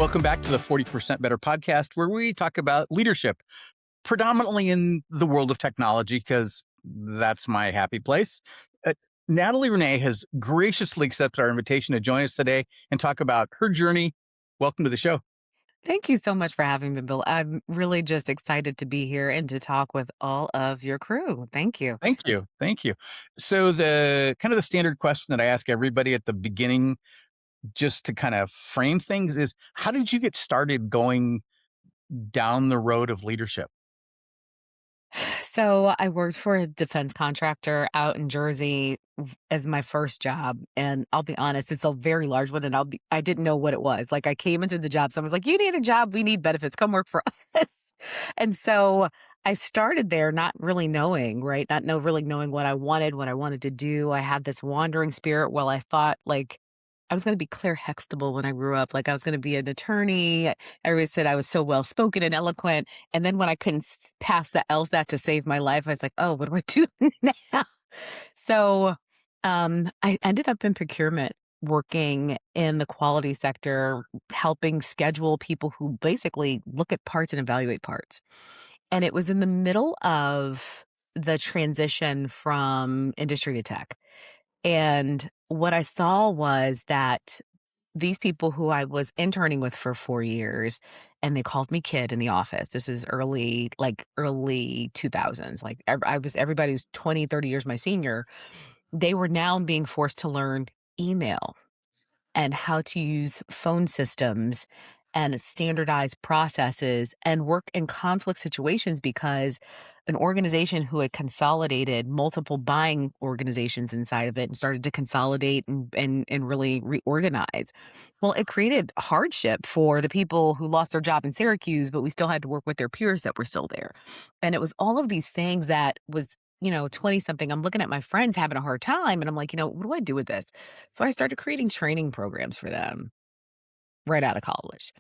Welcome back to the 40% Better podcast, where we talk about leadership, predominantly in the world of technology, because that's my happy place. Uh, Natalie Renee has graciously accepted our invitation to join us today and talk about her journey. Welcome to the show. Thank you so much for having me, Bill. I'm really just excited to be here and to talk with all of your crew. Thank you. Thank you. Thank you. So the kind of the standard question that I ask everybody at the beginning, just to kind of frame things, is how did you get started going down the road of leadership? So I worked for a defense contractor out in Jersey as my first job. And I'll be honest, it's a very large one. And I didn't know what it was. Like I came into the job. So I was like, you need a job. We need benefits. Come work for us. And so I started there not really knowing, right? Really knowing what I wanted to do. I had this wandering spirit. Well, I thought like I was going to be Claire Huxtable when I grew up. Like I was going to be an attorney. Everybody said I was so well spoken and eloquent. And then when I couldn't pass the LSAT to save my life, I was like, oh, what do I do now? So I ended up in procurement, working in the quality sector, helping schedule people who basically look at parts and evaluate parts. And it was in the middle of the transition from industry to tech. And what I saw was that these people who I was interning with for 4 years, and they called me kid in the office. This is early 2000s. Like everybody was 20, 30 years my senior. They were now being forced to learn email and how to use phone systems and standardized processes and work in conflict situations because an organization who had consolidated multiple buying organizations inside of it and started to consolidate and really reorganize. Well, it created hardship for the people who lost their job in Syracuse, but we still had to work with their peers that were still there. And it was all of these things that was 20 something. I'm looking at my friends having a hard time and I'm like, what do I do with this? So I started creating training programs for them right out of college.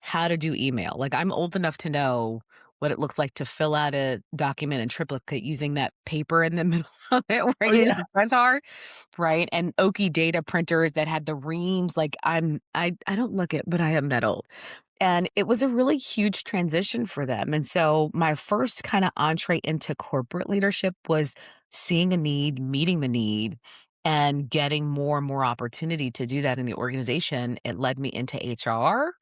How to do email. Like I'm old enough to know what it looks like to fill out a document in triplicate using that paper in the middle of it Oh, where you yeah. press hard, right? And Oki data printers that had the reams. Like I don't look it, but I am metal. And it was a really huge transition for them. And so my first kind of entree into corporate leadership was seeing a need, meeting the need, and getting more and more opportunity to do that in the organization. It led me into HR,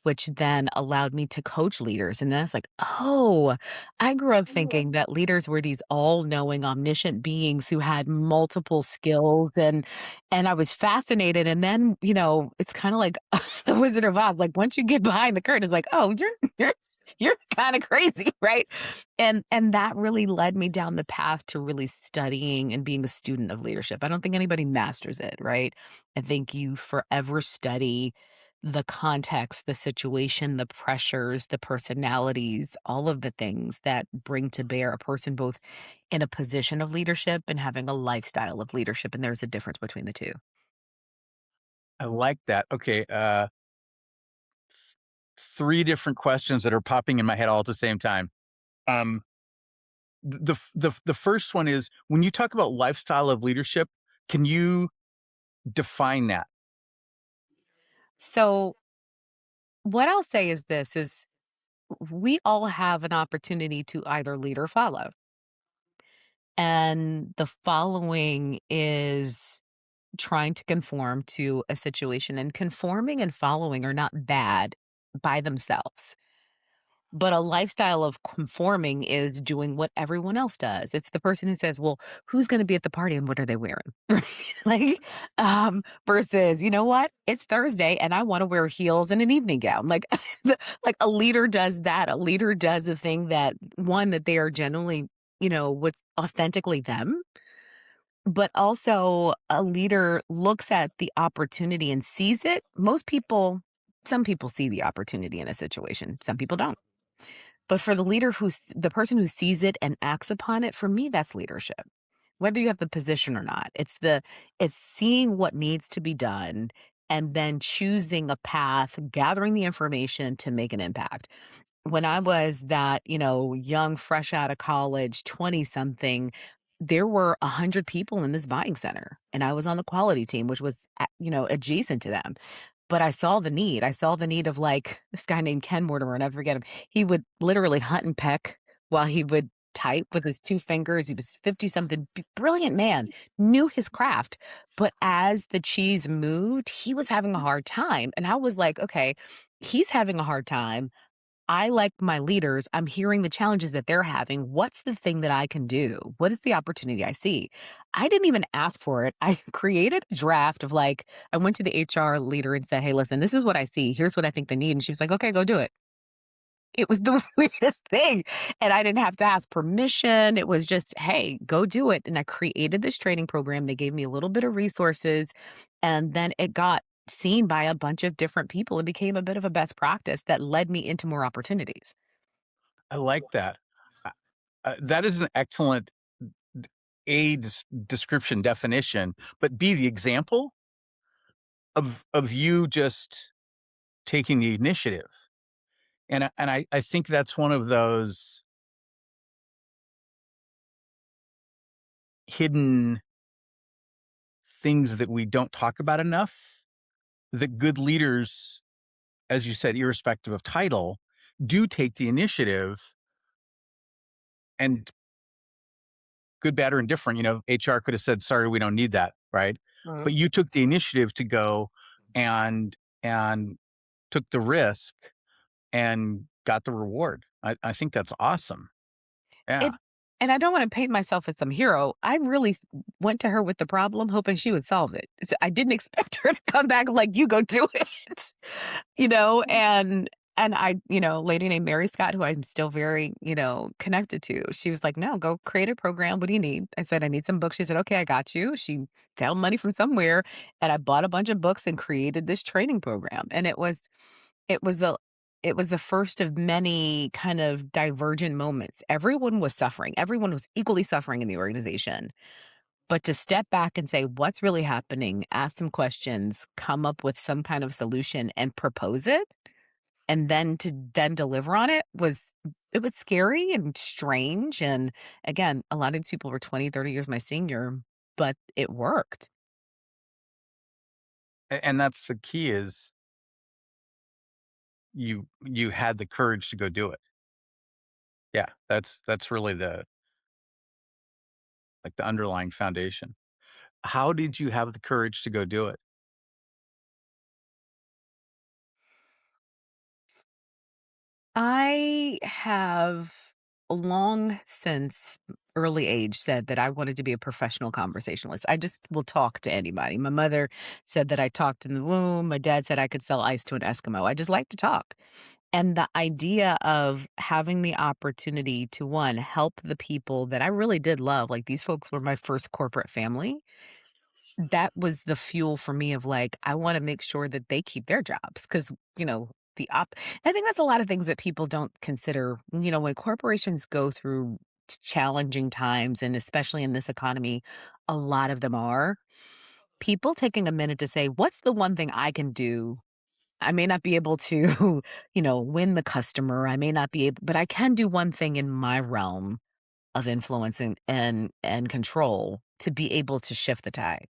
which then allowed me to coach leaders. And then it's like, oh, I grew up thinking that leaders were these all-knowing, omniscient beings who had multiple skills and I was fascinated. And then, it's kind of like the Wizard of Oz. Like once you get behind the curtain, it's like, oh, you're kind of crazy, right? And that really led me down the path to really studying and being a student of leadership. I don't think anybody masters it, right? I think you forever study the context, the situation, the pressures, the personalities, all of the things that bring to bear a person both in a position of leadership and having a lifestyle of leadership. And there's a difference between the two. I like that. Okay. Three different questions that are popping in my head all at the same time. Um, the first one is, when you talk about lifestyle of leadership, can you define that? So what I'll say is this is we all have an opportunity to either lead or follow. And the following is trying to conform to a situation, and conforming and following are not bad by themselves. But a lifestyle of conforming is doing what everyone else does. It's the person who says, well, who's going to be at the party and what are they wearing? Right? Like, versus, you know what? It's Thursday and I want to wear heels and an evening gown. Like, like a leader does that. A leader does the thing that one, that they are generally, what's authentically them. But also a leader looks at the opportunity and sees it. Some people see the opportunity in a situation. Some people don't. But for the person who sees it and acts upon it, for me, that's leadership. Whether you have the position or not, it's seeing what needs to be done and then choosing a path, gathering the information to make an impact. When I was that, young, fresh out of college, 20 something, there were 100 people in this buying center and I was on the quality team, which was, adjacent to them. but I saw the need. I saw the need of, like, this guy named Ken Mortimer, and I forget him. He would literally hunt and peck while he would type with his 2 fingers. He was 50 something, brilliant man, knew his craft. But as the cheese moved, he was having a hard time. And I was like, okay, he's having a hard time. I, like my leaders, I'm hearing the challenges that they're having. What's the thing that I can do? What is the opportunity I see? I didn't even ask for it. I created a draft of like, I went to the HR leader and said, hey, listen, this is what I see. Here's what I think they need. And she was like, okay, go do it. It was the weirdest thing. And I didn't have to ask permission. It was just, hey, go do it. And I created this training program. They gave me a little bit of resources. And then it got seen by a bunch of different people and became a bit of a best practice that led me into more opportunities. I like that. That is an excellent description definition, but B, the example of you just taking the initiative. And I think that's one of those hidden things that we don't talk about enough, that good leaders, as you said, irrespective of title, do take the initiative. And good, bad, or indifferent, HR could have said, sorry, we don't need that, right? But Mhm. you took the initiative to go and took the risk and got the reward. I think that's awesome. It Yeah. and I don't wanna paint myself as some hero. I really went to her with the problem hoping she would solve it. I didn't expect her to come back like, "You go do it." You know, and lady named Mary Scott, who I'm still very, connected to, she was like, "No, go create a program. What do you need?" I said, "I need some books." She said, "Okay, I got you." She found money from somewhere, and I bought a bunch of books and created this training program, and it was the it was the first of many kind of divergent moments. Everyone was suffering. Everyone was equally suffering in the organization. But to step back and say, "What's really happening?" Ask some questions, come up with some kind of solution and propose it, and then to then deliver on it was scary and strange, and again, a lot of these people were 20, 30 years my senior, but it worked. And that's the key is you had the courage to go do it. Yeah, that's really the underlying foundation. How did you have the courage to go do it? I have long since early age said that I wanted to be a professional conversationalist. I just will talk to anybody. My mother said that I talked in the womb. My dad said I could sell ice to an Eskimo. I just like to talk. And the idea of having the opportunity to one, help the people that I really did love, like these folks were my first corporate family. That was the fuel for me of like, I wanna make sure that they keep their jobs because the op I think that's a lot of things that people don't consider. When corporations go through challenging times, and especially in this economy, a lot of them are, people taking a minute to say, "What's the one thing I can do?" I may not be able to, win the customer, I may not be able but I can do one thing in my realm of influence and control to be able to shift the tide.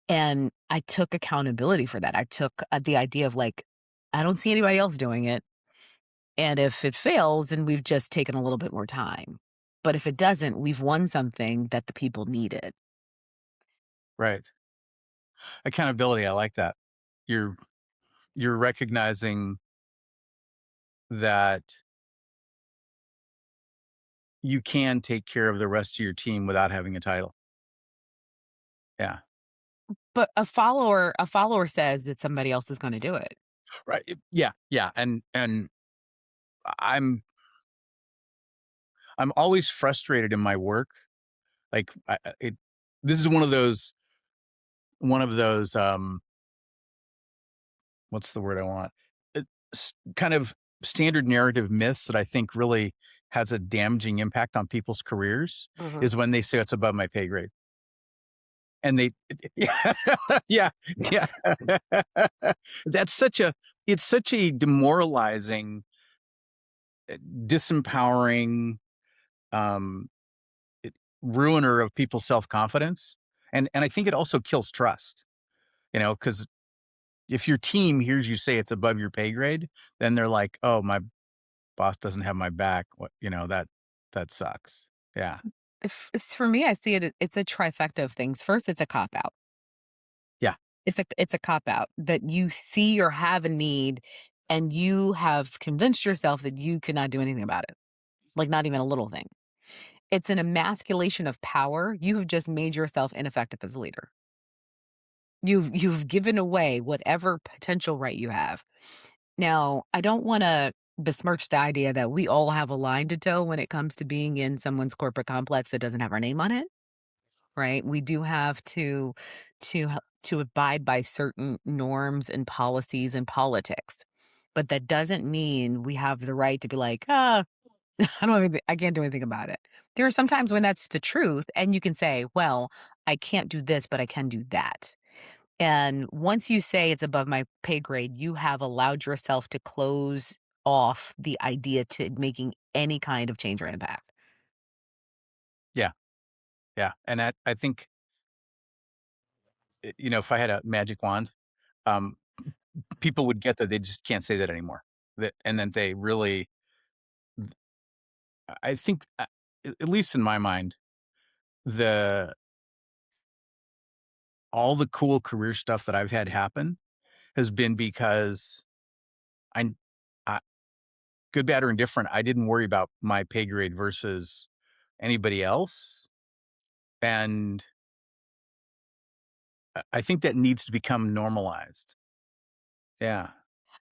And I took accountability for that. I took, the idea of, like, I don't see anybody else doing it, and if it fails, then we've just taken a little bit more time. But if it doesn't, we've won something that the people needed. Right. Accountability, I like that. You're you're recognizing that you can take care of the rest of your team without having a title. Yeah. But a follower says that somebody else is gonna do it. Right. Yeah, yeah. And I'm I'm always frustrated in my work. Like this is one of those what's the word I want? Kind of standard narrative myths that I think really has a damaging impact on people's careers Mhm. is when they say it's above my pay grade. And they yeah, yeah, yeah. That's such a it's such a demoralizing, disempowering, um, it ruiner of people's self-confidence, and I think it also kills trust, because if your team hears you say it's above your pay grade, then they're like, "Oh, my boss doesn't have my back." What, that sucks. Yeah. If it's for me, I see it, it's a trifecta of things. First, it's a cop out. Yeah. It's a cop out that you see or have a need, and you have convinced yourself that you cannot do anything about it, like, not even a little thing. It's an emasculation of power. You have just made yourself ineffective as a leader. You've given away whatever potential right you have. Now, I don't wanna besmirch the idea that we all have a line to toe when it comes to being in someone's corporate complex that doesn't have our name on it, right? We do have to abide by certain norms and policies and politics, but that doesn't mean we have the right to be like, "Ah, I can't do anything about it." There are some times when that's the truth, and you can say, "Well, I can't do this, but I can do that." And once you say it's above my pay grade, you have allowed yourself to close off the idea to making any kind of change or impact. Yeah. Yeah. And I think, if I had a magic wand, um, people would get that they just can't say that anymore. And then they really, I think, at least in my mind, the all the cool career stuff that I've had happen has been because I, I good, bad, or indifferent, I didn't worry about my pay grade versus anybody else. And I think that needs to become normalized. Yeah.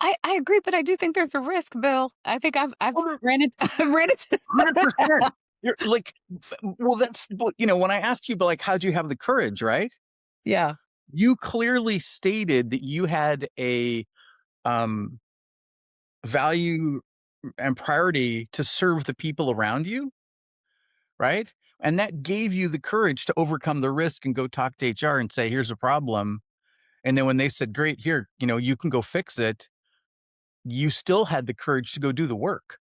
I agree, but I do think there's a risk, Bill. I think I've Well, ran into I've ran into 100%. You're like, well, when I asked you, but like, how'd you have the courage, right? Yeah. You clearly stated that you had a um, value and priority to serve the people around you, right? And that gave you the courage to overcome the risk and go talk to HR and say, here's a problem. And then when they said, great, here, you can go fix it, you still had the courage to go do the work,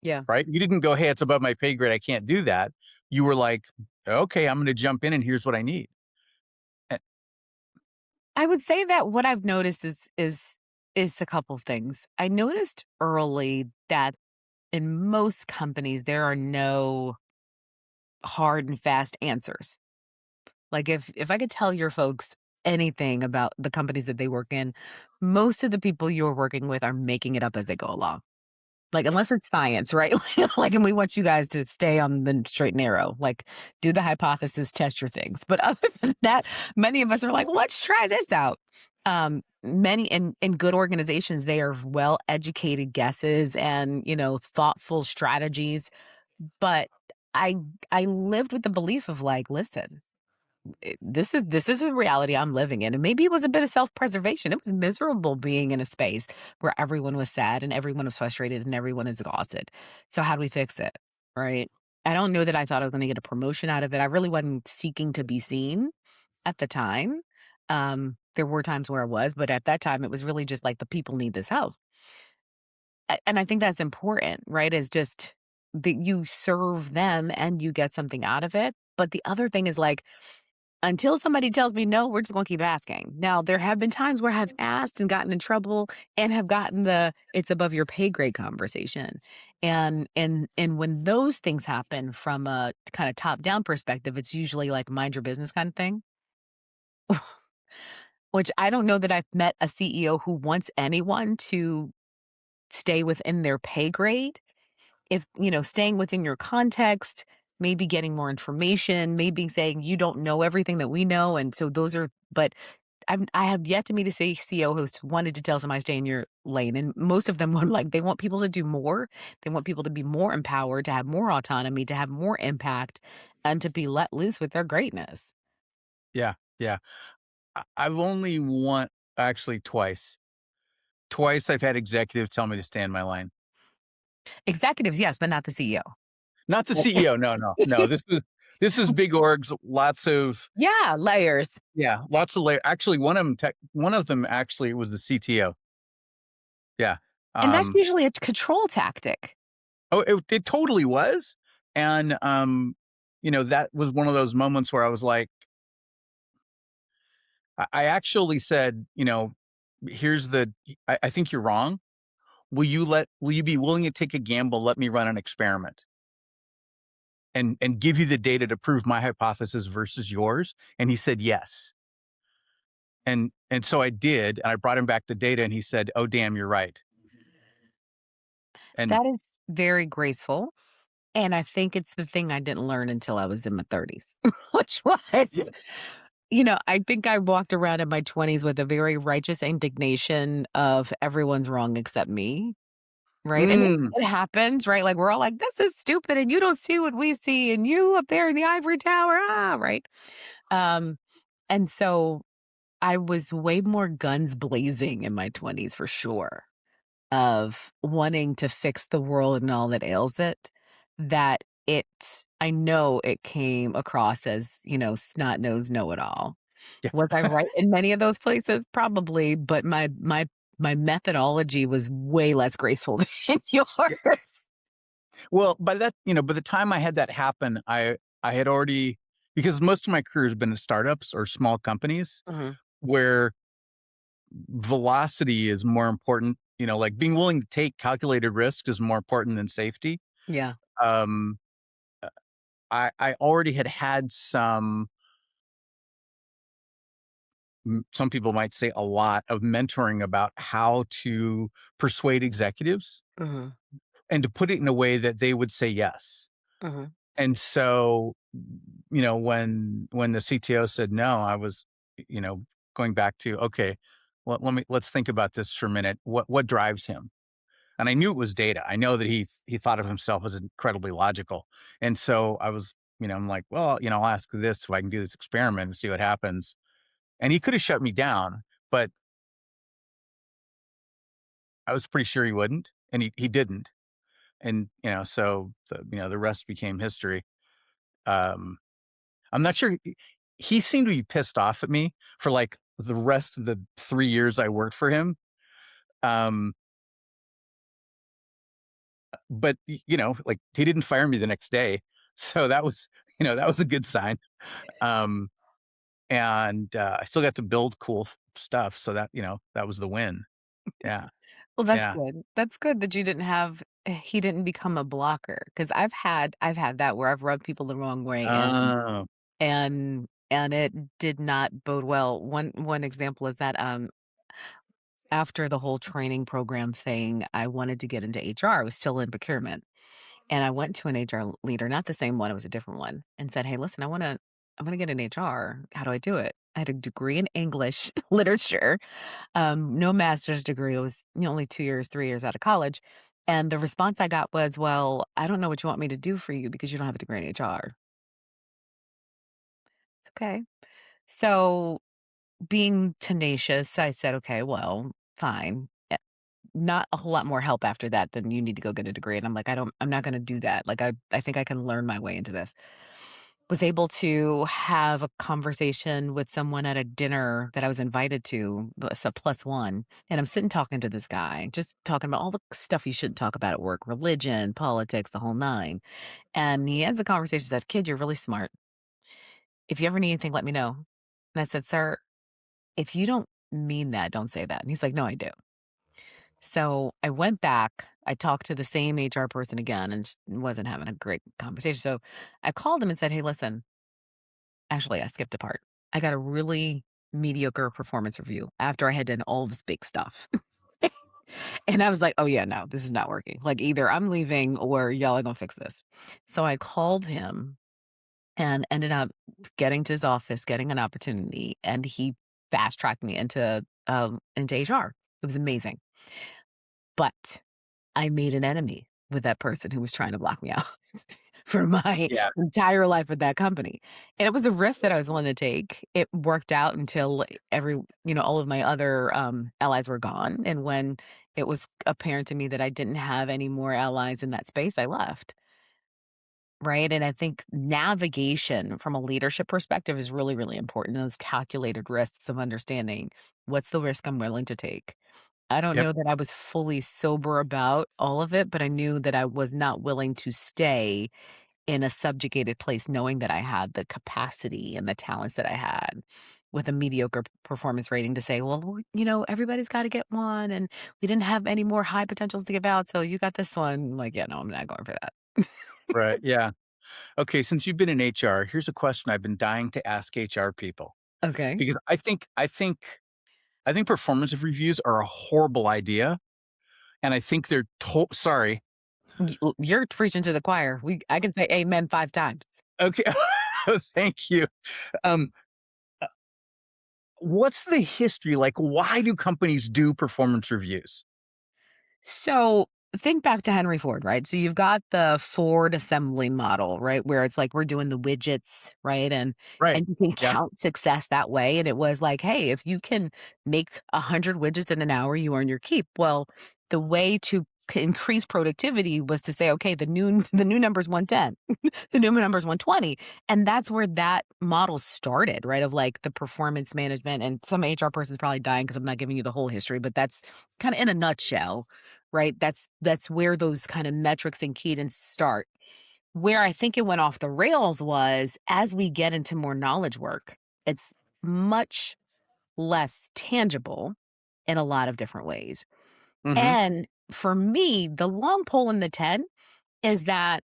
Yeah. right? You didn't go, hey, it's above my pay grade, I can't do that. You were like, okay, I'm going to jump in and here's what I need. Eh, I would say that what I've noticed is a couple things. I noticed early that in most companies, there are no hard and fast answers. Like, if I could tell your folks anything about the companies that they work in, most of the people you're working with are making it up as they go along. Like, unless it's science, right? Like, and we want you guys to stay on the straight and narrow, like, do the hypothesis, test your things. But other than that, many of us are like, let's try this out. Many in good organizations, they are well educated guesses and, thoughtful strategies. But I I lived with the belief of like, listen, this is a reality I'm living in. And maybe it was a bit of self-preservation. It was miserable being in a space where everyone was sad and everyone was frustrated and everyone is exhausted. So how do we fix it? Right? I don't know that I thought I was going to get a promotion out of it. I really wasn't seeking to be seen at the time. There were times where I was, but at that time it was really just like the people need this help. And I think that's important, right? Is just that you serve them and you get something out of it. But the other thing is like until somebody tells me no, we're just gonna keep asking. Now, there have been times where I've asked and gotten in trouble and have gotten the "it's above your pay grade" conversation. And when those things happen from a kinda top-down perspective, it's usually like mind your business kind of thing, which I don't know that I've met a CEO who wants anyone to stay within their pay grade. If, staying within your context, maybe getting more information, maybe saying you don't know everything that we know. And so those are, but I have yet to meet a CEO who's wanted to tell somebody stay in your lane. And most of them would like, they want people to do more. They want people to be more empowered, to have more autonomy, to have more impact, and to be let loose with their greatness. yeah. Yeah. I've only actually twice. Twice I've had executives tell me to stay in my line. Executives, yes, but not the CEO. Not the CEO. No, no, no. This is big orgs, lots of, Yeah, layers. yeah, lots of layer. Actually, one of them actually was the CTO. Yeah. And that's Um, usually a control tactic. oh, it totally was. And that was one of those moments where I was like, I actually said, here's the I think you're wrong. Will you be willing to take a gamble, let me run an experiment and give you the data to prove my hypothesis versus yours? And he said, yes. And so I did, and I brought him back the data and he said, "Oh, damn, you're right." And That is very graceful, and I think it's the thing I didn't learn until I was in my 30s, which was, yeah. I think I walked around in my 20s with a very righteous indignation of everyone's wrong except me, right? And Mm, it happens, right? Like, we're all like, "This is stupid, and you don't see what we see, and you up there in the ivory tower, ah," right? Um, and so I was way more guns blazing in my 20s for sure, of wanting to fix the world and all that ails it, that it I know it came across as, snot-nosed know-it-all. yeah. Was I right in many of those places? Probably, but my methodology was way less graceful than yours. Well, by the time I had that happen, I had already, because most of my career has been in startups or small companies Mhm. where velocity is more important, like being willing to take calculated risks is more important than safety. Yeah. Um, uh, I already had some people might say a lot of mentoring about how to persuade executives Mhm. and to put it in a way that they would say yes. Mhm. And so, when the CTO said no, I was, you know, going back to, okay, well, let's think about this for a minute. What drives him? And I knew it was data. I know that he thought of himself as incredibly logical. And so I'm like, well, I'll ask this if I can do this experiment and see what happens. And he could have shut me down, but I was pretty sure he wouldn't, and he didn't. And so the rest became history. Um, I'm not sure. He seemed to be pissed off at me for like the rest of the 3 years I worked for him. Um, but like he didn't fire me the next day, so that was a good sign. Um, and I still got to build cool stuff, so that was the win. Yeah, Well, that's yeah. good. That's good that you didn't have he didn't become a blocker, because 'cause I've had that where I've rubbed people the wrong way, and Oh, and it did not bode well. One example is that, after the whole training program thing, I wanted to get into HR. I was still in procurement, and I went to an HR leader, not the same one, it was a different one, and said, "Hey, listen, I wanna get in HR. How do I do it?" I had a degree in English literature, no master's degree. It was, only 2 years, 3 years out of college, and the response I got was, "Well, I don't know what you want me to do for you because you don't have a degree in HR." It's okay. So, being tenacious, I said, "Okay, well, fine." Not a whole lot more help after that than you need to go get a degree, and I'm not gonna do that. Like, I think I can learn my way into this. Was able to have a conversation with someone at a dinner that I was invited to, it's a plus one, and I'm sitting talking to this guy, just talking about all the stuff you shouldn't talk about at work, religion, politics, the whole 9, and he ends the conversation, said, "Kid, you're really smart. If you ever need anything, let me know." And I said, "Sir, if you don't mean that, don't say that." And he's like, "No, I do." So I went back, I talked to the same HR person again and wasn't having a great conversation. So I called him and said, "Hey, listen, actually, I skipped a part. I got a really mediocre performance review after I had done all this big stuff." And I was like, "Oh, yeah, no, this is not working. Like, either I'm leaving or y'all are going to fix this." So I called him and ended up getting to his office, getting an opportunity, and he fast tracked me into HR. It was amazing. But I made an enemy with that person who was trying to block me out for my yeah, entire life at that company. And it was a risk that I was willing to take. It worked out until all of my other allies were gone. And when it was apparent to me that I didn't have any more allies in that space, I left. Right. And I think navigation from a leadership perspective is really, really important. Those calculated risks of understanding what's the risk I'm willing to take. I don't yep, know that I was fully sober about all of it, but I knew that I was not willing to stay in a subjugated place knowing that I had the capacity and the talents that I had. with a mediocre performance rating to say, well, everybody's got to get one, and we didn't have any more high potentials to give out, so you got this one. I'm like, yeah, no, I'm not going for that. Right. Yeah. Okay. Since you've been in HR, here's a question I've been dying to ask HR people Okay. because I think performance reviews are a horrible idea, and I think they're sorry. You're preaching to the choir. I can say amen 5 times. Okay. Thank you. Um, uh, what's the history like? Why do companies do performance reviews? So think back to Henry Ford, right? So you've got the Ford assembly model, right? Where it's like we're doing the widgets, right? And Right. and you can Yeah. count success that way. And it was like, hey, if you can make 100 widgets in an hour, you earn your keep. Well, the way to increase productivity was to say, okay, the new number is 110, the new number is 120. And that's where that model started, right? Of like the performance management, and some HR person's probably dying because I'm not giving you the whole history, but that's kind of in a nutshell, right? That's where those kind of metrics and cadence start. Where I think it went off the rails was as we get into more knowledge work, it's much less tangible in a lot of different ways. Hmm. And for me, the long pole in the tent is that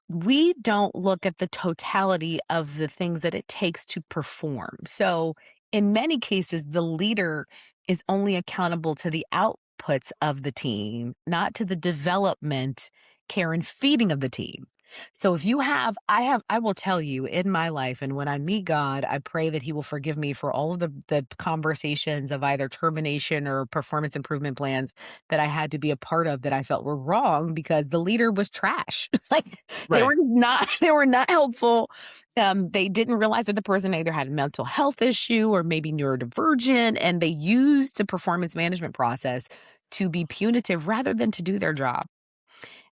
we don't look at the totality of the things that it takes to perform. So, in many cases, the leader is only accountable to the outputs of the team, not to the development, care, and feeding of the team. So if you have, I will tell you in my life, and when I meet God, I pray that He will forgive me for all of the conversations of either termination or performance improvement plans that I had to be a part of that I felt were wrong because the leader was trash. Like they Right. were not they were not helpful. They didn't realize that the person either had a mental health issue or maybe neurodivergent, and they used the performance management process to be punitive rather than to do their job.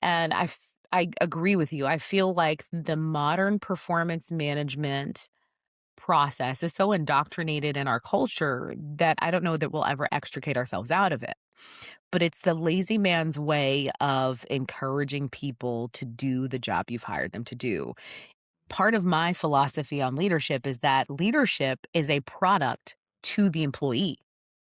And I agree with you. I feel like the modern performance management process is so indoctrinated in our culture that I don't know that we'll ever extricate ourselves out of it. But it's the lazy man's way of encouraging people to do the job you've hired them to do. Part of my philosophy on leadership is that leadership is a product to the employee,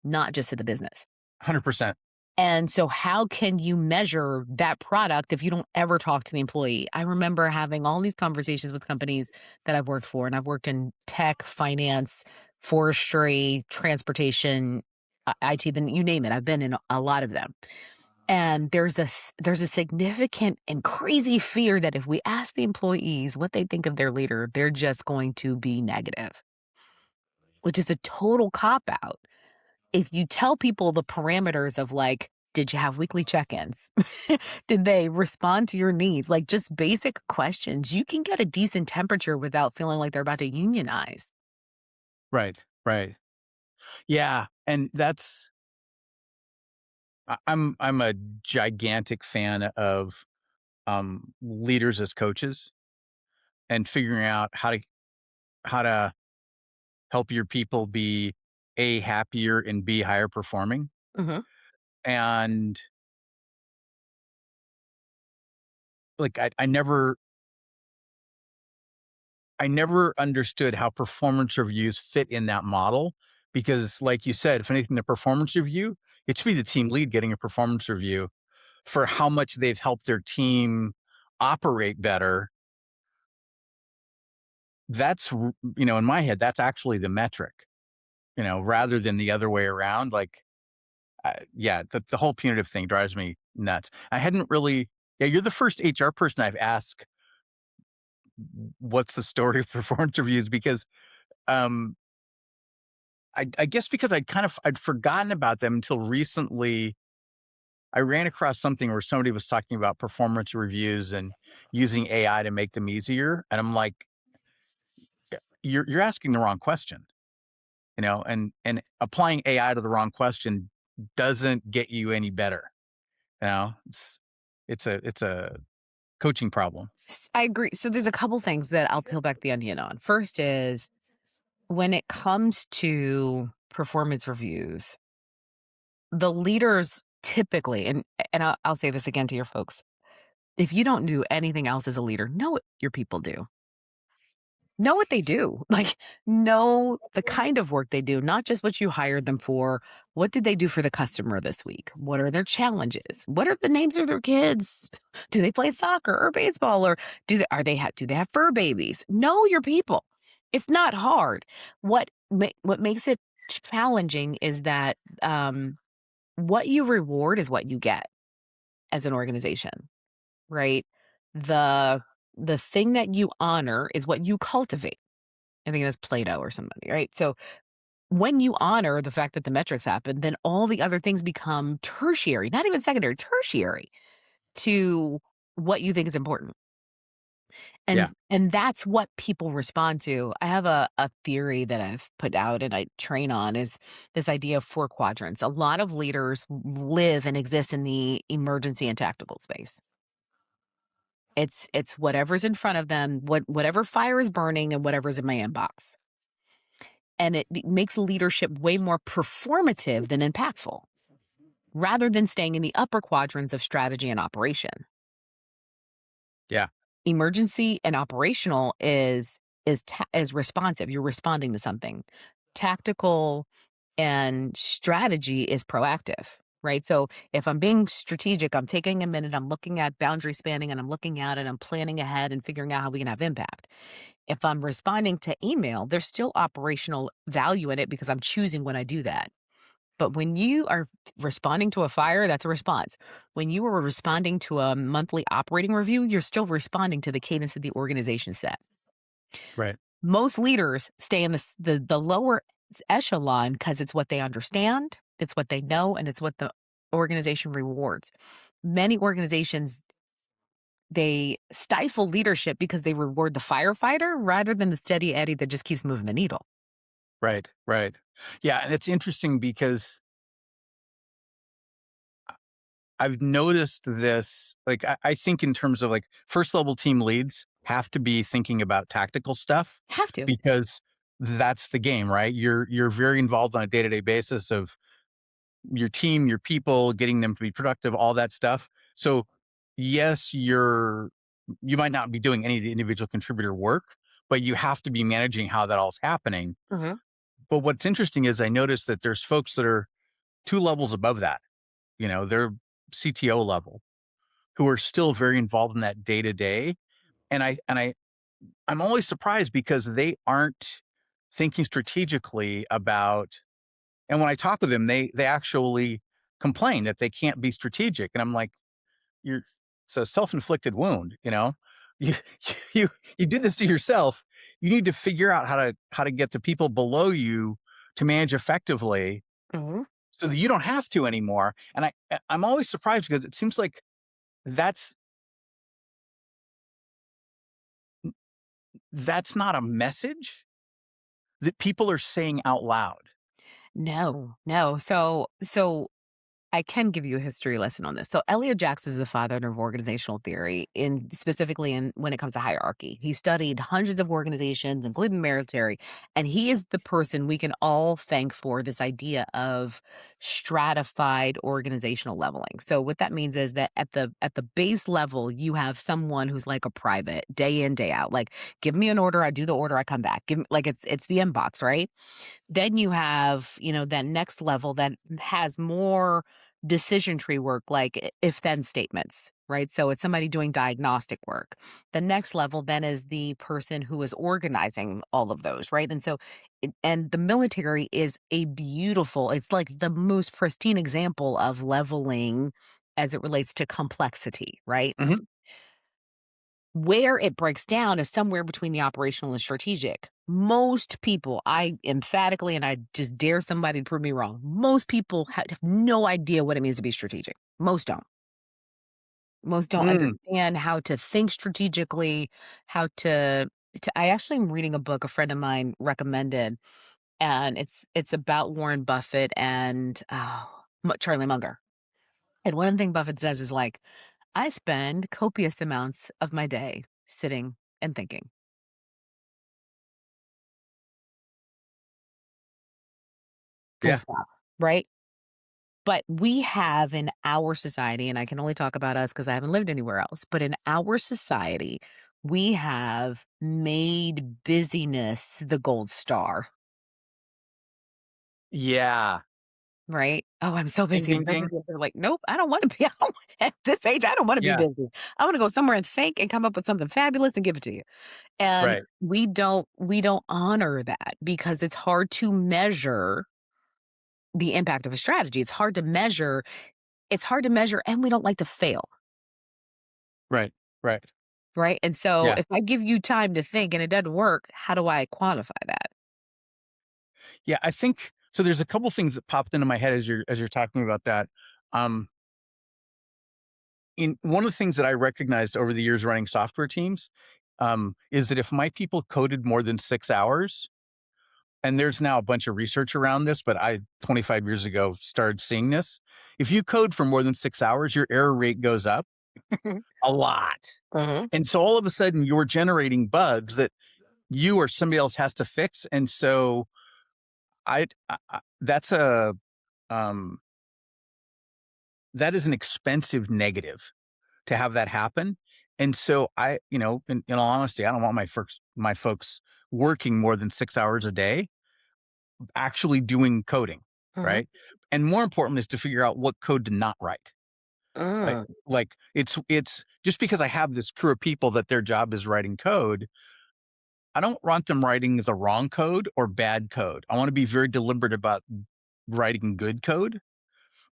not just to the business. 100%. And so, how can you measure that product if you don't ever talk to the employee? I remember having all these conversations with companies that I've worked for, and I've worked in tech, finance, forestry, transportation, IT, then you name it. I've been in a lot of them. And there's a significant and crazy fear that if we ask the employees what they think of their leader, they're just going to be negative, which is a total cop out. If you tell people the parameters of like, did you have weekly check-ins? Did they respond to your needs? Like just basic questions, you can get a decent temperature without feeling like they're about to unionize. Right. Right. Yeah. And I'm a gigantic fan of leaders as coaches and figuring out how to help your people be A, happier, and B, higher performing. Mhm. And like I never understood how performance reviews fit in that model because like you said, if anything, the performance review, it should be the team lead getting a performance review for how much they've helped their team operate better. In my head, that's actually the metric, rather than the other way around. Like, yeah, the whole punitive thing drives me nuts. I hadn't really, yeah, you're the first HR person I've asked what's the story of performance reviews because, um, I guess because I'd forgotten about them until recently. I ran across something where somebody was talking about performance reviews and using AI to make them easier, and I'm like, you're asking the wrong question, and applying AI to the wrong question doesn't get you any better. It's a coaching problem. I agree. So there's a couple things that I'll peel back the onion on. First is when it comes to performance reviews, the leaders typically, and I'll say this again to your folks, if you don't do anything else as a leader, know what your people do. Know what they do. Like, know the kind of work they do, not just what you hired them for. What did they do for the customer this week? What are their challenges? What are the names of their kids? Do they play soccer or baseball, or do they have fur babies? Know your people. It's not hard. What makes it challenging is that what you reward is what you get as an organization, right? The the thing that you honor is what you cultivate. I think that's Plato or somebody, right? So when you honor the fact that the metrics happen, then all the other things become tertiary, not even secondary, tertiary to what you think is important. And Yeah. and that's what people respond to. I have a theory that I've put out and I train on is this idea of 4 quadrants. A lot of leaders live and exist in the emergency and tactical space. It's whatever's in front of them, whatever fire is burning and whatever's in my inbox. And it makes leadership way more performative than impactful, rather than staying in the upper quadrants of strategy and operation. Yeah. Emergency and operational is responsive. You're responding to something. Tactical and strategy is proactive, right? So if I'm being strategic, I'm taking a minute, I'm looking at boundary spanning and I'm looking at it, I'm planning ahead and figuring out how we can have impact. If I'm responding to email, there's still operational value in it because I'm choosing when I do that. But when you are responding to a fire, that's a response. When you are responding to a monthly operating review, you're still responding to the cadence that the organization set. Right. Most leaders stay in the lower echelon because it's what they understand, it's what they know, and it's what the organization rewards. Many organizations, they stifle leadership because they reward the firefighter rather than the steady Eddie that just keeps moving the needle. Right. Right. Yeah. And it's interesting because I've noticed this. Like, I think in terms of like first level team leads have to be thinking about tactical stuff Have to. because that's the game, right? You're very involved on a day to day basis of your team, your people, getting them to be productive, all that stuff. So yes, you might not be doing any of the individual contributor work, but you have to be managing how that all's happening. Mhm. But what's interesting is I noticed that there's folks that are 2 levels above that. They're CTO level who are still very involved in that day to day. I'm always surprised because they aren't thinking strategically about. And when I talk with them, they actually complain that they can't be strategic, and I'm like, "You're it's a self-inflicted wound, you know? You you you did this to yourself. You need to figure out how to get the people below you to manage effectively Mhm. so that you don't have to anymore." And I'm always surprised because it seems like that's that's not a message that people are saying out loud. No, no. So I can give you a history lesson on this. So Elliot Jackson is the father of organizational theory, in specifically in when it comes to hierarchy. He studied hundreds of organizations, including military, and he is the person we can all thank for this idea of stratified organizational leveling. So what that means is that at the base level, you have someone who's like a private, day in, day out. Like, give me an order, I do the order, I come back. Give me, like it's the inbox, right? Then you have, that next level that has more decision tree work, like if then statements, right? So it's somebody doing diagnostic work. The next level then is the person who is organizing all of those, right? And so, and the military is it's like the most pristine example of leveling as it relates to complexity, right? Mhm. Where it breaks down is somewhere between the operational and strategic. Most people, I emphatically, and I just dare somebody to prove me wrong, most people have no idea what it means to be strategic. Most don't. Most don't Mm. understand how to think strategically, how I actually am reading a book a friend of mine recommended, and it's about Warren Buffett and Charlie Munger. And one thing Buffett says is like, I spend copious amounts of my day sitting and thinking. Full Yeah. stop, right? But we have in our society, and I can only talk about us because I haven't lived anywhere else, but in our society, we have made busyness the gold star, Yeah. right? "Oh, I'm so Ding, busy, I'm ding, so ding. busy." They're like, "Nope, I don't wanna be at this age, I don't wanna be Yeah. busy. I wanna go somewhere and think and come up with something fabulous and give it to you." And Right. we don't honor that because it's hard to measure the impact of a strategy. It's hard to measure, and we don't like to fail, Right. Right. right? And so Yeah. if I give you time to think and it doesn't work, how do I quantify that? Yeah. I think so. There's a couple things that popped into my head as you're talking about that. Um, in one of the things that I recognized over the years running software teams, is that if my people coded more than 6 hours, and there's now a bunch of research around this, but I 25 years ago started seeing this. If you code for more than 6 hours, your error rate goes up a lot. Mhm. And so all of a sudden you're generating bugs that you or somebody else has to fix. And so that's um, that is an expensive negative to have that happen. And so in all honesty, I don't want my folks working more than 6 hours a day actually doing coding, Mhm. right? And more important is to figure out what code to not write. Mm. Like it's just because I have this crew of people that their job is writing code, I don't want them writing the wrong code or bad code. I want to be very deliberate about writing good code.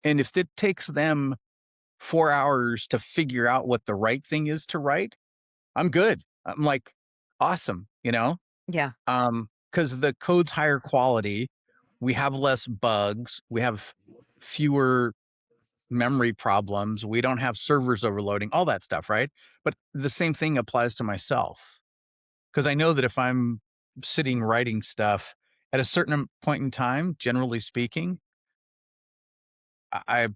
And if it takes them 4 hours to figure out what the right thing is to write, I'm good. I'm like, awesome, Yeah. because the code's higher quality. We have less bugs. We have fewer memory problems. We don't have servers overloading, all that stuff, right? But the same thing applies to myself because I know that if I'm sitting writing stuff at a certain point in time, generally speaking, I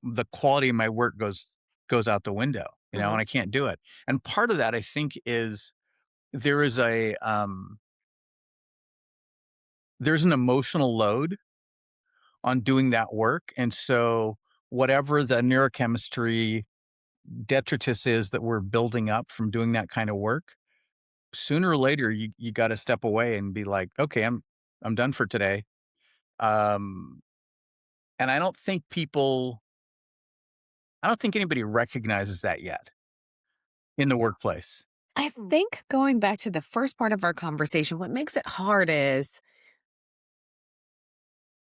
the quality of my work goes out the window, Mhm. and I can't do it. And part of that I think is there is there's an emotional load on doing that work. And so whatever the neurochemistry detritus is that we're building up from doing that kind of work, sooner or later you got to step away and be like, okay, I'm done for today. Um, and I don't think anybody recognizes that yet in the workplace. I think going back to the first part of our conversation, what makes it hard is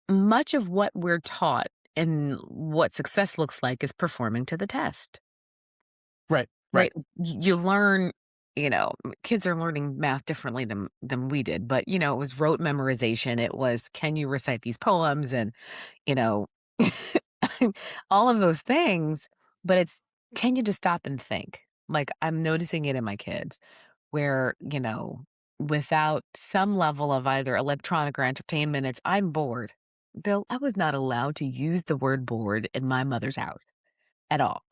much of what we're taught and what success looks like is performing to the test. Right, right, Right. You learn, kids are learning math differently than we did, but it was rote memorization. It was, can you recite these poems and, you know, all of those things, but it's, can you just stop and think? Like I'm noticing it in my kids where, without some level of either electronic or entertainment, it's I'm bored. Bill, I was not allowed to use the word bored in my mother's house at all.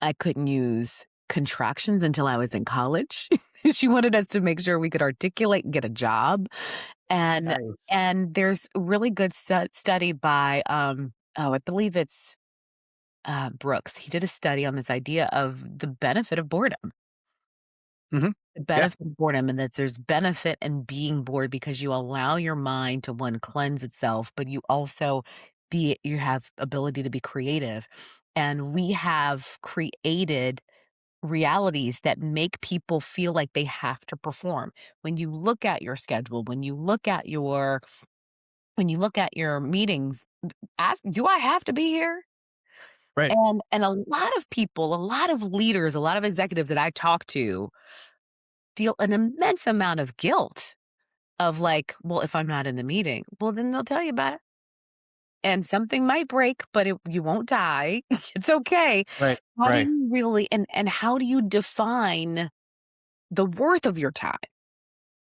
I couldn't use contractions until I was in college. She wanted us to make sure we could articulate and get a job. And nice. and there's a really good study by I believe it's Brooks. He did a study on this idea of the benefit of boredom. Hmm. The Yeah, benefit of boredom, and that there's benefit in being bored because you allow your mind to one cleanse itself, but you also you have ability to be creative. And we have created realities that make people feel like they have to perform. When you look at your schedule, when you look at your meetings, ask, "Do I have to be here?" right, And a lot of people, a lot of leaders, a lot of executives that I talk to feel an immense amount of guilt of like, "Well, if I'm not in the meeting, well, then they'll tell you about it. And something might break, but you won't die. It's okay." right, How do right, you really and how do you define the worth of your time?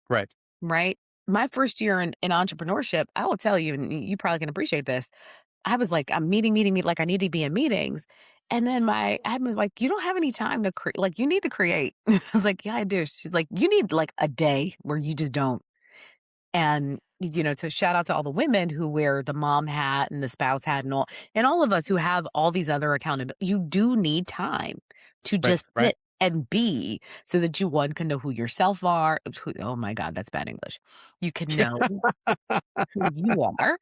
right, Right? My first year in entrepreneurship, I will tell you, and you probably can appreciate this. I was like, I'm meeting, like I need to be in meetings. And then my admin was like, you don't have any time to create, like, you need to create. I was like, yeah, I do. She's like, you need like a day where you just don't. And, to shout out to all the women who wear the mom hat and the spouse hat and all of us who have all these other accountability. You do need time to right, just right. sit and B, so that you, 1, can know who yourself are who oh my god, that's bad English. You can know who you are,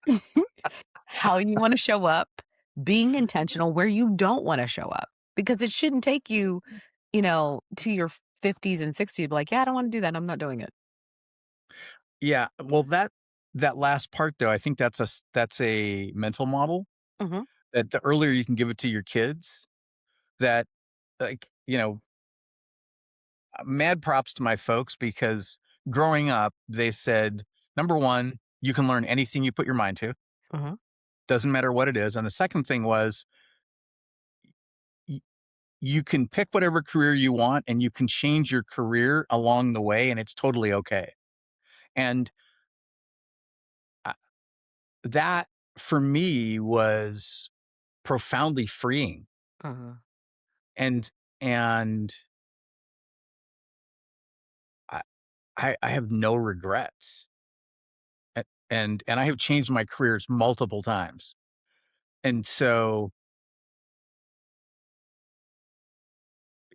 how you wanna show up, being intentional where you don't wanna show up, because it shouldn't take you, to your 50s and 60s to be like, "Yeah, I don't wanna do that, I'm not doing it." Yeah, well, that last part, though, I think that's a mental model Mhm, that the earlier you can give it to your kids, that, like, mad props to my folks because growing up, they said, number 1, you can learn anything you put your mind to, mhm. doesn't matter what it is, and the second thing was, y you can pick whatever career you want, and you can change your career along the way, and it's totally okay, and, uh, that for me was profoundly freeing, Mhm. and and I I have no regrets, and I have changed my careers multiple times, and so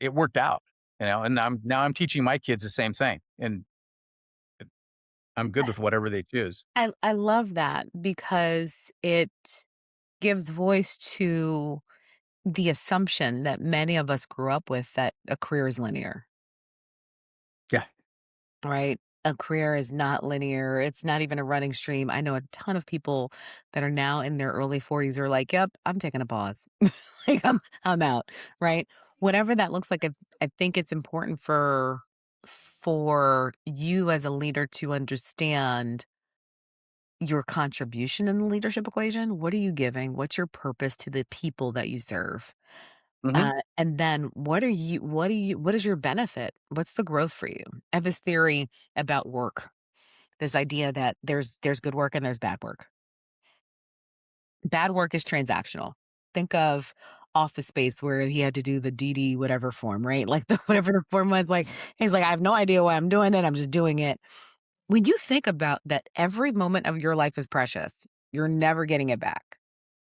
it worked out, and I'm teaching my kids the same thing, and I'm good with whatever they choose. I love that because it gives voice to the assumption that many of us grew up with that a career is linear, Yeah. right? A career is not linear. It's not even a running stream. I know a ton of people that are now in their early 40s are like, "Yep, I'm taking a pause. Like I'm out." Right? Whatever that looks like, I think it's important for you as a leader to understand your contribution in the leadership equation. What are you giving? What's your purpose to the people that you serve? Mhm. And then what is your benefit? What's the growth for you? I have this theory about work, this idea that there's good work and there's bad work. Bad work is transactional. Think of Office Space where he had to do the DD whatever form, right? Like the whatever the form was like, he's like, I have no idea why I'm doing it. I'm just doing it. When you think about that every moment of your life is precious, you're never getting it back.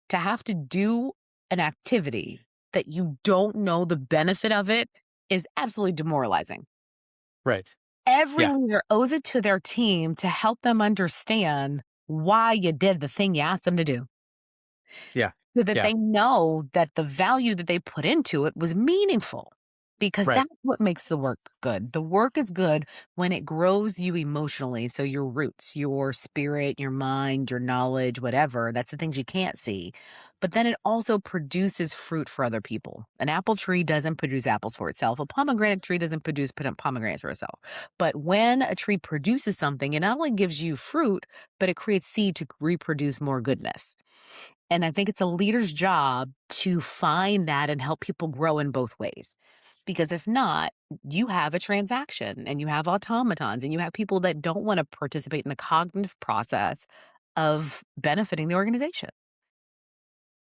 To have to do an activity that you don't know the benefit of it is absolutely demoralizing. Right. Every Yeah. leader owes it to their team to help them understand why you did the thing you asked them to do, Yeah. so that Yeah. they know that the value that they put into it was meaningful, because Right. that's what makes the work good. The work is good when it grows you emotionally. So your roots, your spirit, your mind, your knowledge, whatever, that's the things you can't see. But then it also produces fruit for other people. An apple tree doesn't produce apples for itself. A pomegranate tree doesn't produce pomegranates for itself. But when a tree produces something, it not only gives you fruit, but it creates seed to reproduce more goodness. And I think it's a leader's job to find that and help people grow in both ways. Because if not, you have a transaction and you have automatons and you have people that don't want to participate in the cognitive process of benefiting the organization.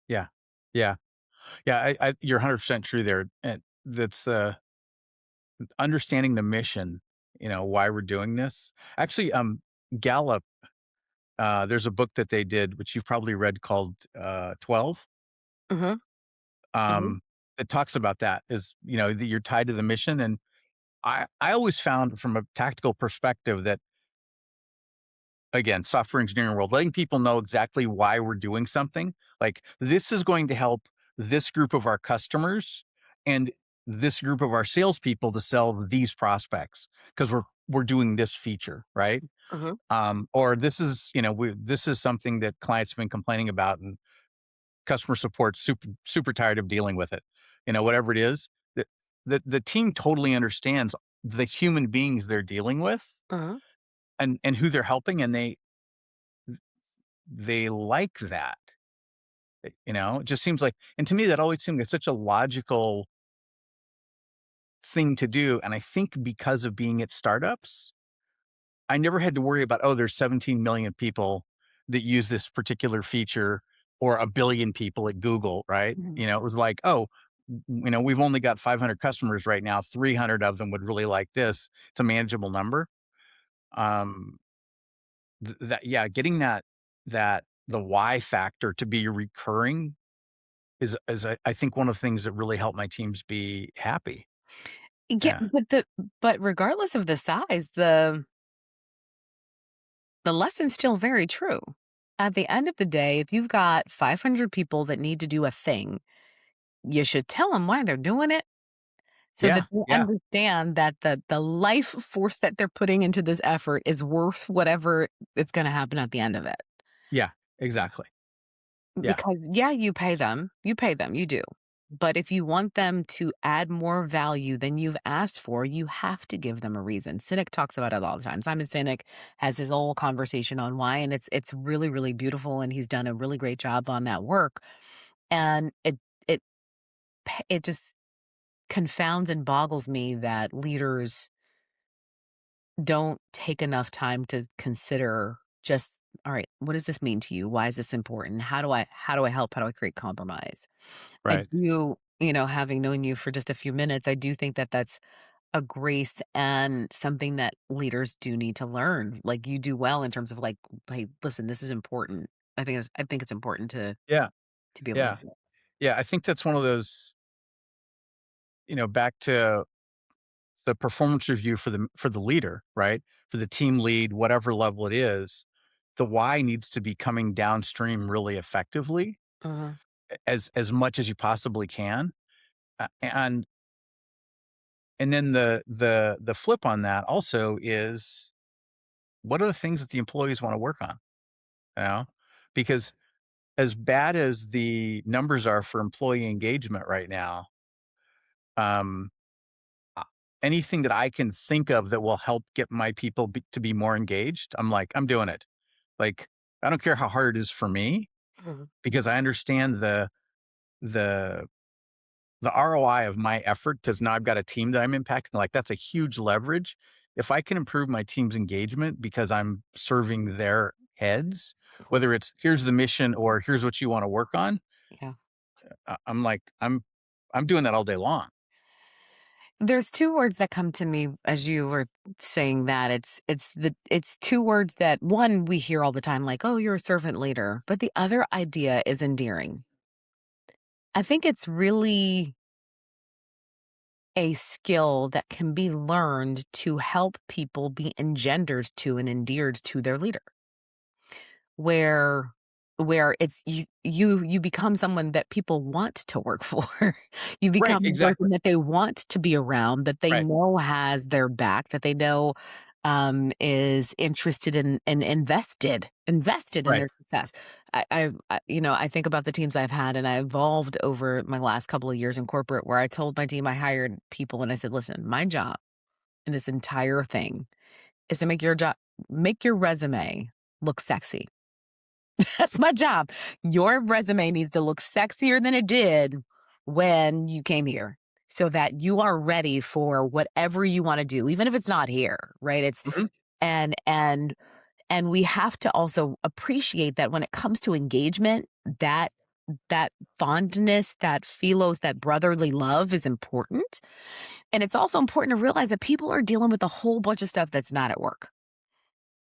Yeah. Yeah. Yeah. You're 100% true there, and that's, understanding the mission, why we're doing this. Actually, Gallup, there's a book that they did, which you've probably read called, 12, Hmm. Hmm. um, it talks about that is, that you're tied to the mission, and I always found from a tactical perspective that, again, software engineering world, letting people know exactly why we're doing something, like, this is going to help this group of our customers and this group of our salespeople to sell these prospects because we're doing this feature, right? Hmm. Or this is something that clients have been complaining about, and customer support super tired of dealing with it. Whatever it is, the team totally understands the human beings they're dealing with Hmm. and who they're helping, and they like that. It just seems like, and to me that always seemed like such a logical thing to do. And I think because of being at startups, I never had to worry about, oh, there's 17 million people that use this particular feature, or a billion people at Google, right? Hmm. It was like, oh, we've only got 500 customers right now. 300 of them would really like this. It's a manageable number. Um, yeah, getting that the why factor to be recurring is I think one of the things that really help my teams be happy. Yeah, Yeah. but regardless of the size, the lesson's still very true. At the end of the day, if you've got 500 people that need to do a thing, you should tell them why they're doing it so Yeah. that they Yeah. understand that the life force that they're putting into this effort is worth whatever it's gonna happen at the end of it. Yeah. Exactly. Yeah. Because, yeah, you pay them, you do. But if you want them to add more value than you've asked for, you have to give them a reason. Sinek talks about it all the time. Simon Sinek has his whole conversation on why, and it's really, really beautiful, and he's done a really great job on that work. And it it just confounds and boggles me that leaders don't take enough time to consider just, all right, what does this mean to you? Why is this important? How do I help? How do I create compromise? I Right. do, you know, having known you for just a few minutes, I do think that that's a grace and something that leaders do need to learn. Like you do well in terms of like, hey, listen, this is important. I think it's important Yeah. to be able to Yeah. do it. Yeah. I think that's one of those, back to the performance review for the leader, right? For the team lead, whatever level it is, the why needs to be coming downstream really effectively Uh-huh. as much as you possibly can. And then the flip on that also is what are the things that the employees want to work on, you know? Because as bad as the numbers are for employee engagement right now, um, uh, anything that I can think of that will help get my people to be more engaged, I'm like, I'm doing it. Like, I don't care how hard it is for me Mhm. because I understand the the ROI of my effort because now I've got a team that I'm impacting. Like, that's a huge leverage. If I can improve my team's engagement because I'm serving their heads, whether it's here's the mission or here's what you want to work on, Yeah. I'm like, I'm doing that all day long. There's 2 words that come to me as you were saying that. It's 2 words that, one, we hear all the time, like, "Oh, you're a servant leader," but the other idea is endearing. I think it's really a skill that can be learned to help people be engendered to and endeared to their leader. Where it's you become someone that people want to work for. You Right, become the exactly. person that they want to be around, that they Right. know has their back, that they know, is interested in and invested in Right. their success. I think about the teams I've had, and I evolved over my last couple of years in corporate where I told my team I hired people and I said, "Listen, my job in this entire thing is to make your resume look sexy." That's my job. Your resume needs to look sexier than it did when you came here so that you are ready for whatever you want to do, even if it's not here, right? Mhm. And and and we have to also appreciate that when it comes to engagement, that that fondness, that philos, that brotherly love is important. And it's also important to realize that people are dealing with a whole bunch of stuff that's not at work.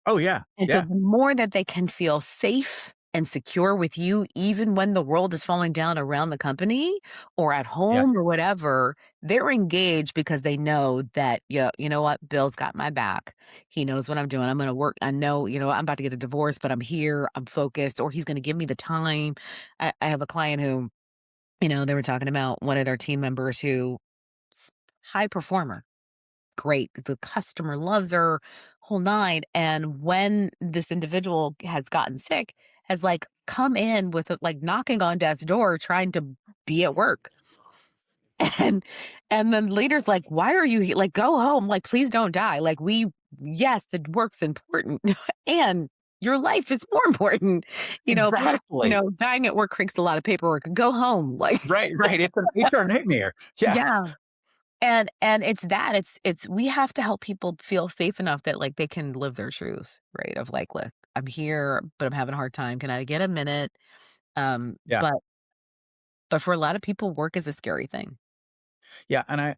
Oh, yeah. And so Yeah. the more that they can feel safe and secure with you, even when the world is falling down around the company or at Yeah. home or whatever, they're engaged because they know that, yeah, you know what? Bill's got my back. He knows what I'm doing. I'm going to work. I know, I'm about to get a divorce, but I'm here. I'm focused, or he's going to give me the time. I have a client who, they were talking about one of their team members who, high performer, great. The customer loves her, whole nine. And when this individual has gotten sick, has like come in with like knocking on death's door, trying to be at work. And and then leaders like, why are you like, go home? Like, please don't die. Like, yes, the work's important. And your life is more important. Exactly. Dying at work creates a lot of paperwork. Go home. Like, Right, right. It's an HR nightmare. Yeah. yeah. And it's we have to help people feel safe enough that, like, they can live their truth, right? Of like, "Look, I'm here, but I'm having a hard time. Can I get a minute?" Um, Yeah. but but for a lot of people, work is a scary thing. Yeah. And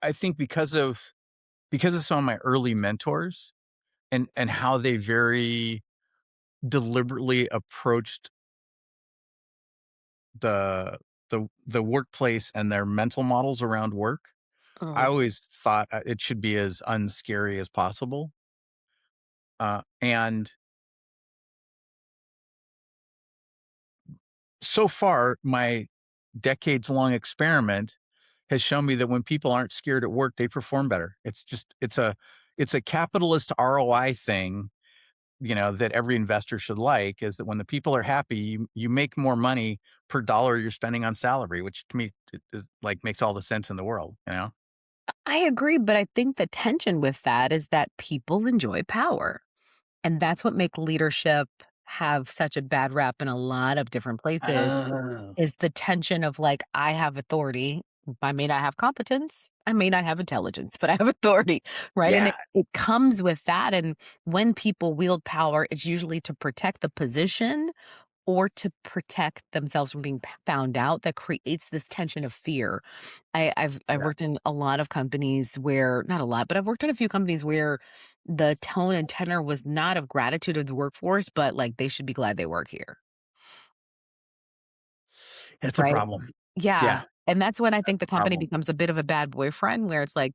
I think because of some of my early mentors and how they very deliberately approached the the workplace and their mental models around work. I always thought it should be as unscary as possible. And so far, my decades long experiment has shown me that when people aren't scared at work, they perform better. It's a capitalist ROI thing, that every investor should like, is that when the people are happy, you make more money per dollar you're spending on salary, which to me is like makes all the sense in the world. I agree, but I think the tension with that is that people enjoy power. And that's what make leadership have such a bad rap in a lot of different places, Oh. is the tension of like, I have authority. I may not have competence. I may not have intelligence, but I have authority, right? And Yeah, it comes with that. And when people wield power, it's usually to protect the position or to protect themselves from being found out, that creates this tension of fear. I've yeah. worked in a lot of companies where, not a lot, but I've worked in a few companies where the tone and tenor was not of gratitude of the workforce, but like they should be glad they work here, It's a right? problem. Yeah. Yeah, And that's when I that's think the a company problem. becomes a bit of a bad boyfriend, where it's like,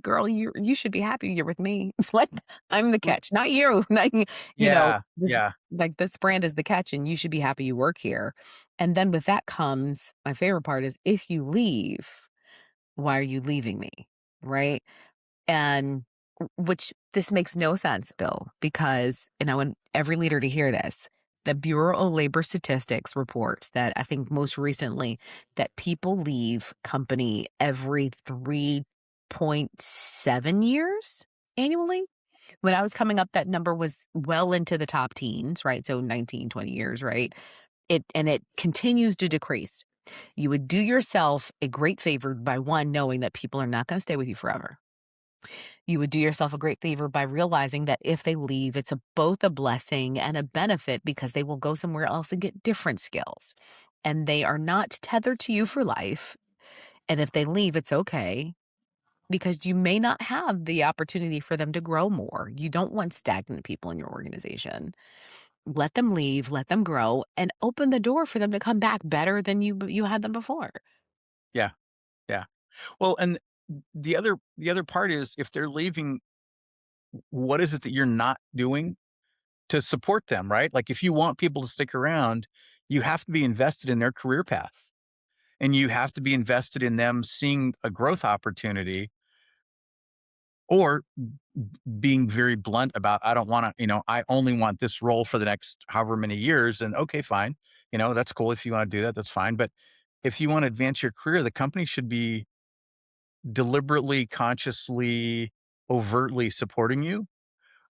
girl, you should be happy you're with me. It's like I'm the Mm, catch, not you. Not yeah, this, yeah, like, this brand is the catch, and you should be happy you work here. And then with that comes my favorite part is, if you leave, why are you leaving me? Right? And which this makes no sense, Bill, because, and I want every leader to hear this. The Bureau of Labor Statistics reports that, I think most recently, that people leave company every 3.7 years annually. When I was coming up, that number was well into the top teens, right? So 19, 20 years, right? It continues to decrease. You would do yourself a great favor by, one, knowing that people are not going to stay with you forever. You would do yourself a great favor by realizing that if they leave, it's both a blessing and a benefit, because they will go somewhere else and get different skills. And they are not tethered to you for life. And if they leave, it's okay, because you may not have the opportunity for them to grow more. You don't want stagnant people in your organization. Let them leave, let them grow, and open the door for them to come back better than you had them before. yeah, yeah. Well, and the other part is, if they're leaving, what is it that you're not doing to support them, right? Like, if you want people to stick around, you have to be invested in their career path, and you have to be invested in them seeing a growth opportunity, or being very blunt about, I don't want to, I only want this role for the next however many years. And okay, fine. That's cool. If you want to do that, that's fine. But if you want to advance your career, the company should be deliberately, consciously, overtly supporting you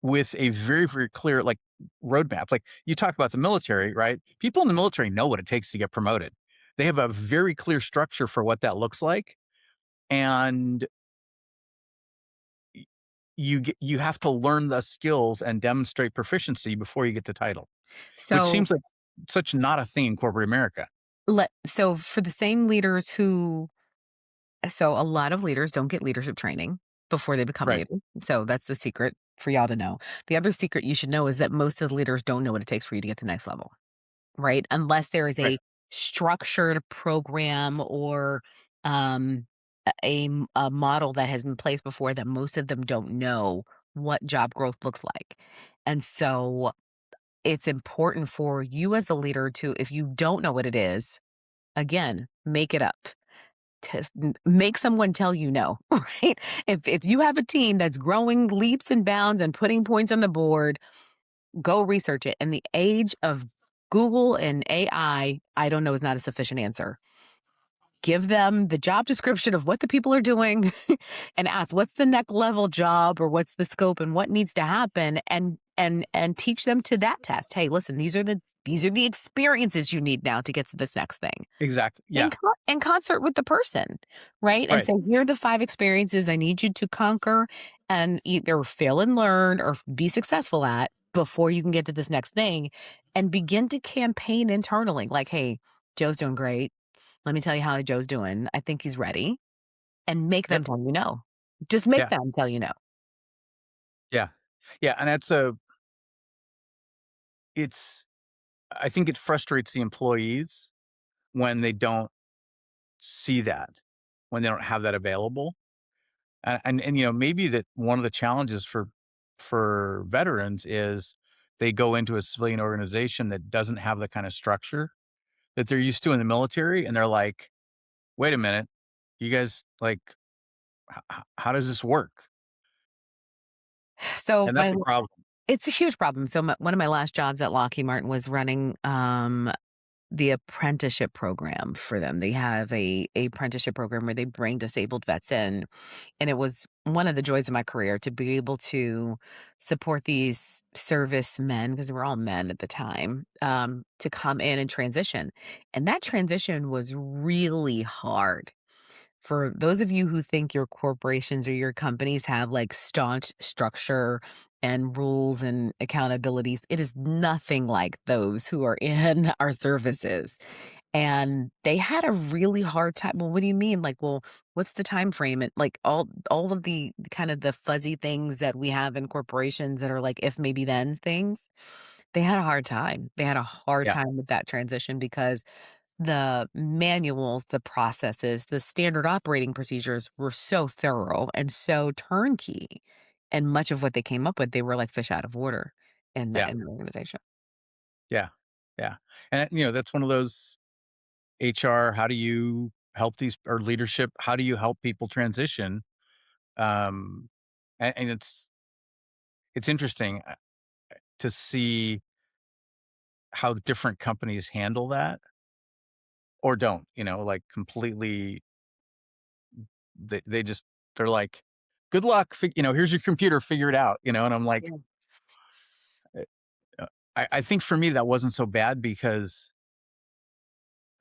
with a very, very clear, like, roadmap. Like, you talk about the military, right? People in the military know what it takes to get promoted. They have a very clear structure for what that looks like. And y- you have to learn the skills and demonstrate proficiency before you get the title, which So seems like such not a thing in corporate America. so for the same leaders who so a lot of leaders don't get leadership training before they become Right. leaders. So that's the secret for y'all to know. The other secret you should know is that most of the leaders don't know what it takes for you to get to the next level, right? Unless there is Right. a structured program or um, a model that has been placed before that, most of them don't know what job growth looks like. And so it's important for you as a leader to, if you don't know what it is, again, make it up. Make someone tell you no, right? If you have a team that's growing leaps and bounds and putting points on the board, go research it. In the age of Google and I don't know is not a sufficient answer. Give them the job description of what the people are doing and ask, what's the next level job, or what's the scope and what needs to happen, and teach them to that test. Hey, listen, these are the experiences you need now to get to this next thing, Exactly. in Yeah. concert with the person, right? And Right. say, here are the 5 experiences I need you to conquer and either fail and learn or be successful at before you can get to this next thing, and begin to campaign internally. Like, hey, Joe's doing great. Let me tell you how Joe's doing. I think he's ready, and make Yep. them tell you no. Just make Yeah. them tell you no. Yeah. Yeah. And it's, I think it frustrates the employees when they don't see that, when they don't have that available. And, maybe that one of the challenges for veterans is they go into a civilian organization that doesn't have the kind of structure that they're used to in the military, and they're like, "Wait a minute, you guys, like, how does this work?" So And that's my a problem. it's a huge problem. So one of my last jobs at Lockheed Martin was running the apprenticeship program for them. They have a apprenticeship program where they bring disabled vets in, and it was one of the joys of my career to be able to support these service men, because they were all men at the time, to come in and transition. And that transition was really hard. For those of you who think your corporations or your companies have like staunch structure and rules and accountabilities, it is nothing like those who are in our services. And they had a really hard time. Well, what do you mean? Like, well, what's the time frame? And like all of the kind of the fuzzy things that we have in corporations that are like if maybe then things. They had a hard time. They had a hard Yeah, time with that transition because the manuals, the processes, the standard operating procedures were so thorough and so turnkey, and much of what they came up with, they were like fish out of water yeah, in the organization. yeah, yeah. And, that's one of those HR, how do you help these or leadership, how do you help people transition? Um, and it's interesting, to see how different companies handle that or don't, like completely they just they're like, "Good luck, here's your computer, figure it out," and I'm like, Yeah. eh, I think for me that wasn't so bad because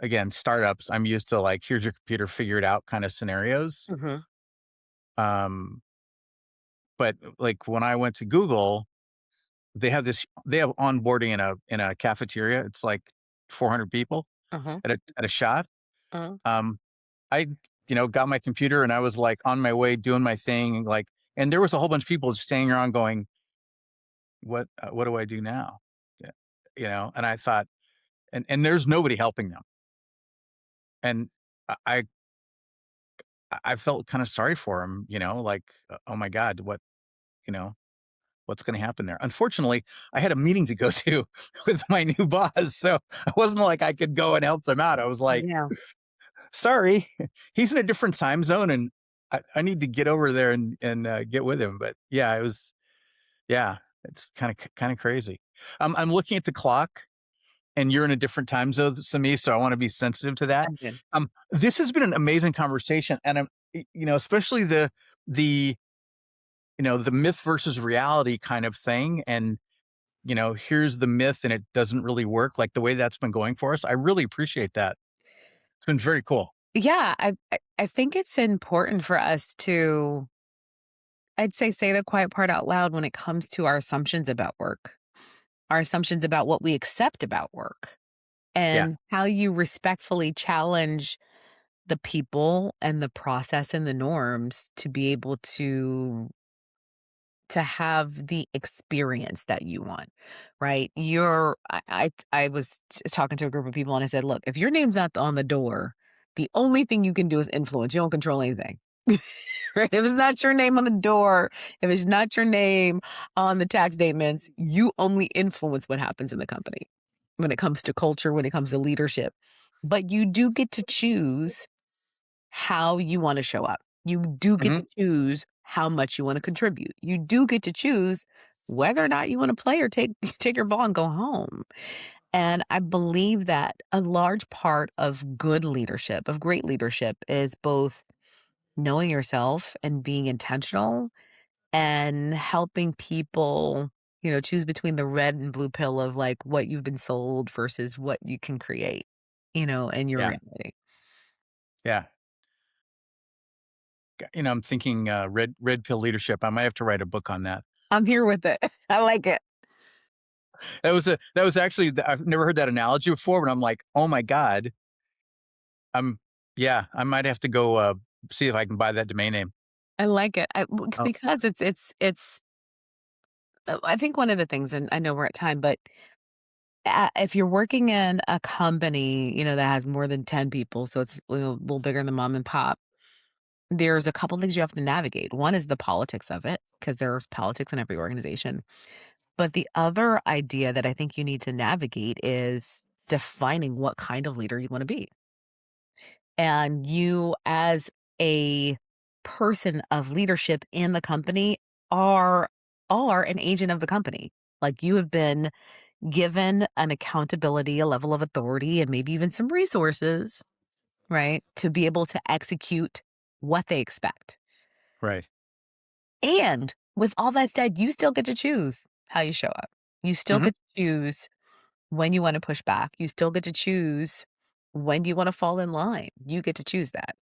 again, startups, I'm used to like, here's your computer, figure it out kind of scenarios. Mhm, Um, but like when I went to Google, they have onboarding in a cafeteria. It's like 400 people mhm, at a shot. mhm. Um, I, got my computer and I was like on my way doing my thing, like, and there was a whole bunch of people just standing around going, what do I do now? Yeah, and I thought, and there's nobody helping them, and I I I felt kind of sorry for him, like, oh my god, you know what's going to happen there? Unfortunately, I had a meeting to go to with my new boss, so I wasn't like I could go and help them out. I was like, Yeah. sorry, he's in a different time zone, and I need to get over there and get with him. But yeah, yeah, it's kind of crazy. I'm looking at the clock, and you're in a different time zone than me, so I want to be sensitive to that. I'm good. This has been an amazing conversation, and especially the the myth versus reality kind of thing, and here's the myth, and it doesn't really work like the way that's been going for us. I really appreciate that. It's been very cool. Yeah, I think it's important for us to, I'd say the quiet part out loud when it comes to our assumptions about work, our assumptions about what we accept about work, Yeah, and how you respectfully challenge the people and the process and the norms to be able to have the experience that you want, right? I was talking to a group of people and I said, look, if your name's not on the door, the only thing you can do is influence. You don't control anything. Right? If it's not your name on the door, if it's not your name on the tax statements, you only influence what happens in the company when it comes to culture, when it comes to leadership. But you do get to choose how you want to show up. You do get hmm to choose how much you want to contribute. You do get to choose whether or not you want to play or take take your ball and go home. And I believe that a large part of good leadership, of great leadership, is both knowing yourself and being intentional and helping people, choose between the red and blue pill of like what you've been sold versus what you can create, in your yeah, reality. yeah. I'm thinking red pill leadership. I might have to write a book on that. I'm here with it. I like it. That was actually I've never heard that analogy before, but I'm like, oh my god, I'm yeah, I might have to go see if I can buy that domain name. I like it. Oh, Because it's I think one of the things, and I know we're at time, but if you're working in a company, that has more than 10 people, so it's a little bigger than mom and pop, there's a couple things you have to navigate. One is the politics of it, because there's politics in every organization. But the other idea that I think you need to navigate is defining what kind of leader you want to be. And you, as a person of leadership in the company, are an agent of the company. Like, you have been given an accountability, a level of authority, and maybe even some resources, right, to be able to execute what they expect. Right. And with all that said, you still get to choose how you show up. You still Hmm. get to choose when you want to push back. You still get to choose when you want to fall in line. You get to choose that.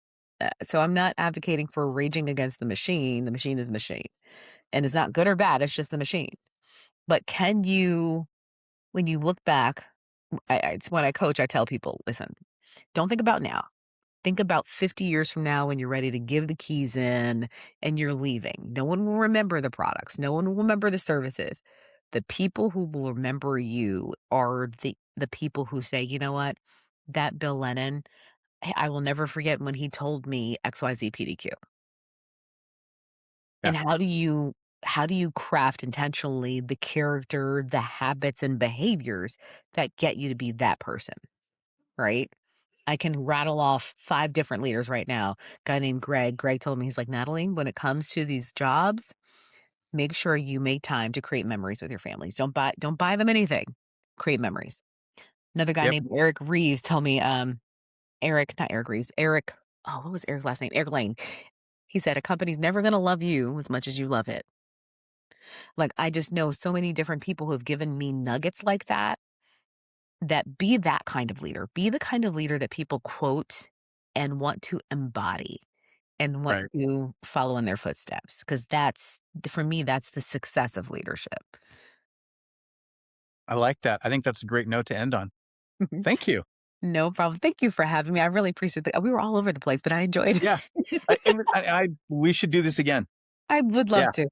So I'm not advocating for raging against the machine. The machine is machine. And it's not good or bad. It's just the machine. But can you, when you look back, it's when I coach, I tell people, listen, don't think about now. Think about 50 years from now when you're ready to give the keys in and you're leaving. No one will remember the products. No one will remember the services. The people who will remember you are the people who say, you know what? That Bill Lennan, I will never forget when he told me XYZ PDQ. Yeah. And how do you craft intentionally the character, the habits and behaviors that get you to be that person, right? I can rattle off 5 different leaders right now. Guy named Greg. Greg told me, he's like, "Natalie, when it comes to these jobs, make sure you make time to create memories with your families. Don't buy them anything. Create memories." Another guy Yep. named Eric Reeves told me, Eric, not Eric Reeves, Eric, oh, what was Eric's last name? Eric Lane. He said, "A company's never gonna love you as much as you love it." Like, I just know so many different people who have given me nuggets like that, that be that kind of leader. Be the kind of leader that people quote and want to embody. And want Right. to follow in their footsteps, because that's for me, that's the success of leadership. I like that. I think that's a great note to end on. Thank you. No problem. Thank you for having me. I really appreciate we were all over the place, but I enjoyed Yeah. it. We should do this again. I would love Yeah. to.